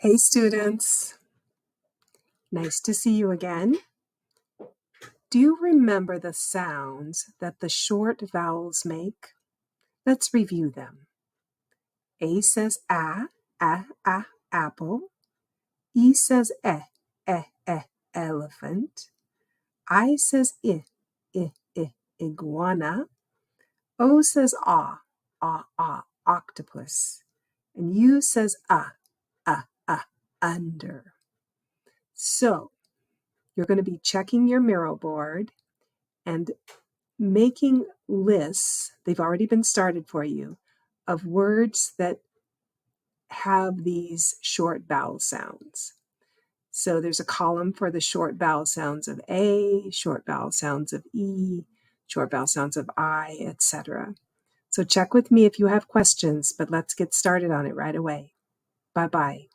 Hey students, nice to see you again. Do you remember the sounds that the short vowels make? Let's review them. A says apple. E says elephant. I says iguana. O says octopus. And U says under. So, you're going to be checking your Miro board and making lists, they've already been started for you, of words that have these short vowel sounds. So there's a column for the short vowel sounds of A, short vowel sounds of E, short vowel sounds of I, etc. So check with me if you have questions, but let's get started on it right away. Bye-bye.